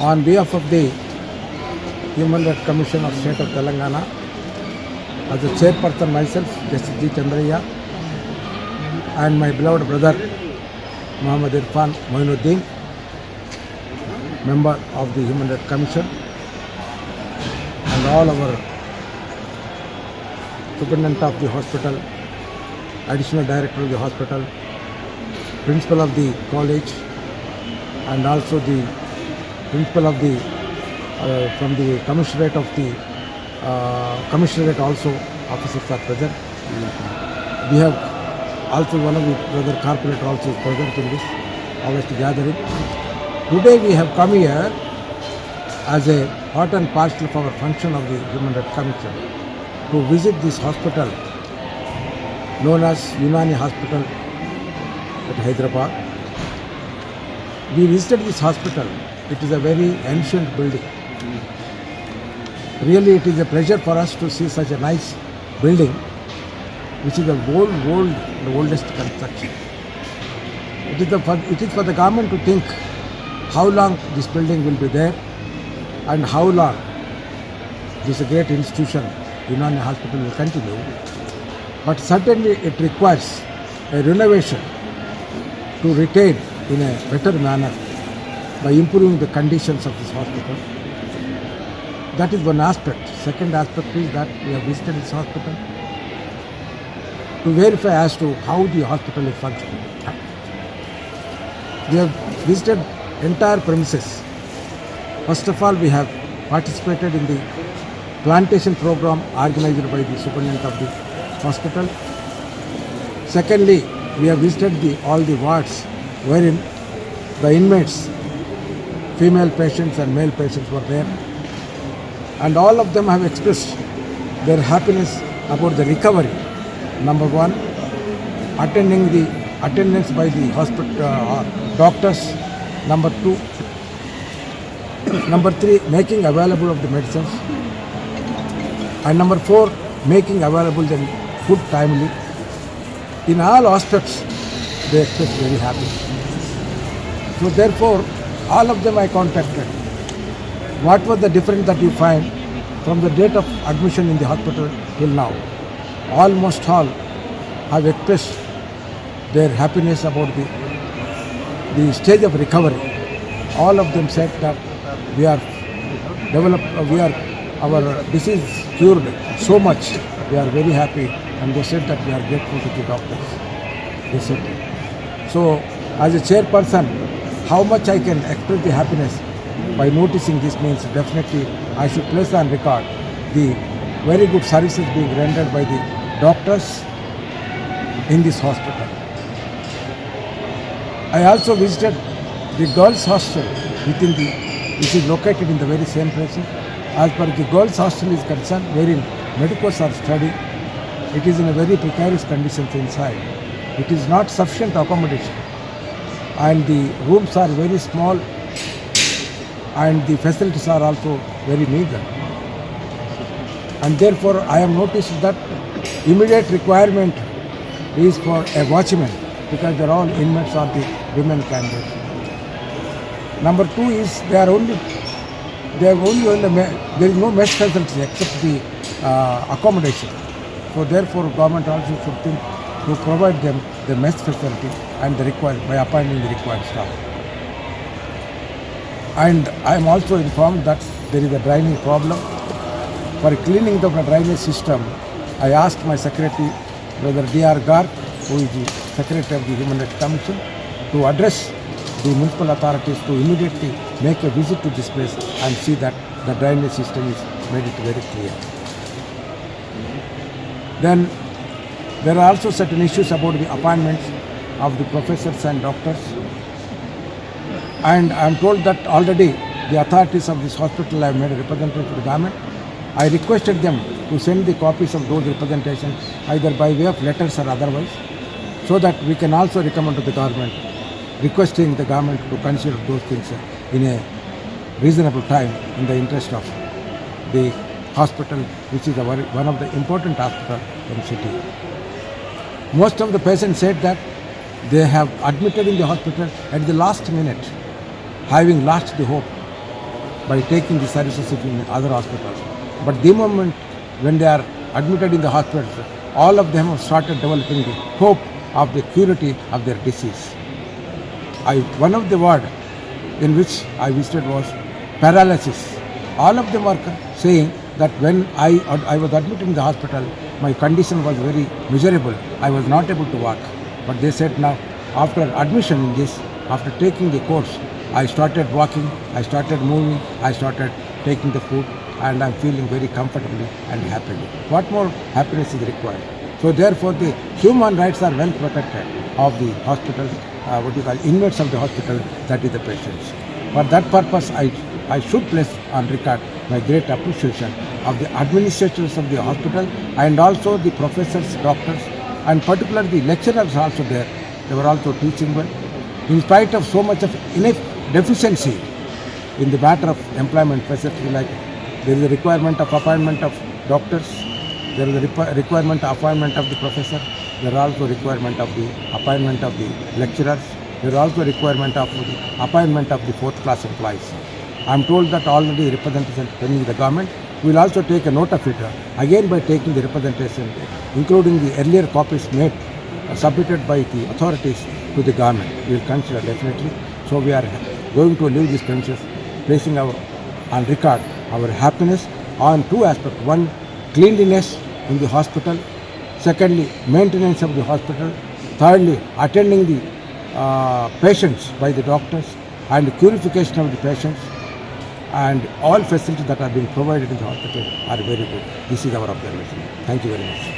On behalf of the Human Rights Commission of State of Telangana, as a chairperson myself, Justice G. Chandraya, and my beloved brother Muhammad Irfan Moinuddin, member of the Human Rights Commission, and all our superintendent of the hospital, additional director of the hospital, principal of the college, and also the principal of the from the commissionerate of the commissionerate also officers are present. We have also one of the brother corporator also is present in this August gathering. Today we have come here as a part and parcel of our function of the Human Rights Commission to visit this hospital known as Unani Hospital at Hyderabad. We visited this hospital. It is a very ancient building. Really, it is a pleasure for us to see such a nice building, which is the oldest construction. It is for the government to think how long this building will be there and how long this great institution, Unani Hospital, will continue. But certainly it requires a renovation to retain in a better manner by improving the conditions of this hospital. That is one aspect. Second aspect is that we have visited this hospital to verify as to how the hospital is functioning. We have visited entire premises. First of all, we have participated in the plantation program organized by the superintendent of the hospital. Secondly, we have visited all the wards wherein the inmates, female patients and male patients were there, and all of them have expressed their happiness about the recovery. Number one, attendance by the hospital doctors. Number two, number three, making available of the medicines, and number four, making available the food timely. In all aspects, they express very happy. So therefore, all of them I contacted. What was the difference that you find from the date of admission in the hospital till now? Almost all have expressed their happiness about the stage of recovery. All of them said that our disease cured so much. We are very happy, and they said that we are grateful to the doctors. They said. So, as a chairperson, how much I can express the happiness by noticing this means definitely I should place on record the very good services being rendered by the doctors in this hospital. I also visited the girls' hostel which is located in the very same place. As per the girls' hostel is concerned, wherein medicos are studying, it is in a very precarious conditions inside. It is not sufficient accommodation, and the rooms are very small, and the facilities are also very meager. And therefore, I have noticed that immediate requirement is for a watchman, because they are all inmates or the women candidates. Number two is there is no mesh facility except the accommodation. So therefore, government also should think to provide them the mesh facility and by appointing the required staff. And I am also informed that there is a draining problem. For cleaning the drainage system, I asked my secretary, Brother D.R. Garg, who is the secretary of the Human Rights Commission, to address the municipal authorities to immediately make a visit to this place and see that the drainage system is made it very clear. Then there are also certain issues about the appointments of the professors and doctors. And I am told that already the authorities of this hospital have made a representation to the government. I requested them to send the copies of those representations either by way of letters or otherwise, so that we can also recommend to the government, requesting the government to consider those things in a reasonable time in the interest of the hospital, which is one of the important hospitals in the city. Most of the patients said that they have admitted in the hospital at the last minute. having lost the hope by taking the services in other hospitals. But the moment when they are admitted in the hospitals, all of them have started developing the hope of the curity of their disease. One of the ward in which I visited was paralysis. All of them are saying that when I was admitted in the hospital, my condition was very miserable. I was not able to walk. But they said now, after admission in this, after taking the course, I started walking, I started moving, I started taking the food, and I'm feeling very comfortably and happily. What more happiness is required? So therefore, the human rights are well protected of the hospitals, inmates of the hospital, that is the patients. For that purpose, I should place on record my great appreciation of the administrators of the hospital and also the professors, doctors, and particularly the lecturers also there. They were also teaching well. In spite of so much of deficiency in the matter of employment facility, like there is a requirement of appointment of doctors, there is a requirement of appointment of the professor, there are also requirement of the appointment of the lecturers, there is also requirement of the appointment of the fourth class employees. I am told that already representation pending the government. We will also take a note of it again by taking the representation, including the earlier copies made, submitted by the authorities to the government. We will consider definitely. So we are going to leave these premises, placing on record our happiness on two aspects. One, cleanliness in the hospital. Secondly, maintenance of the hospital. Thirdly, attending the patients by the doctors and purification of the patients. And all facilities that are being provided in the hospital are very good. This is our observation. Thank you very much.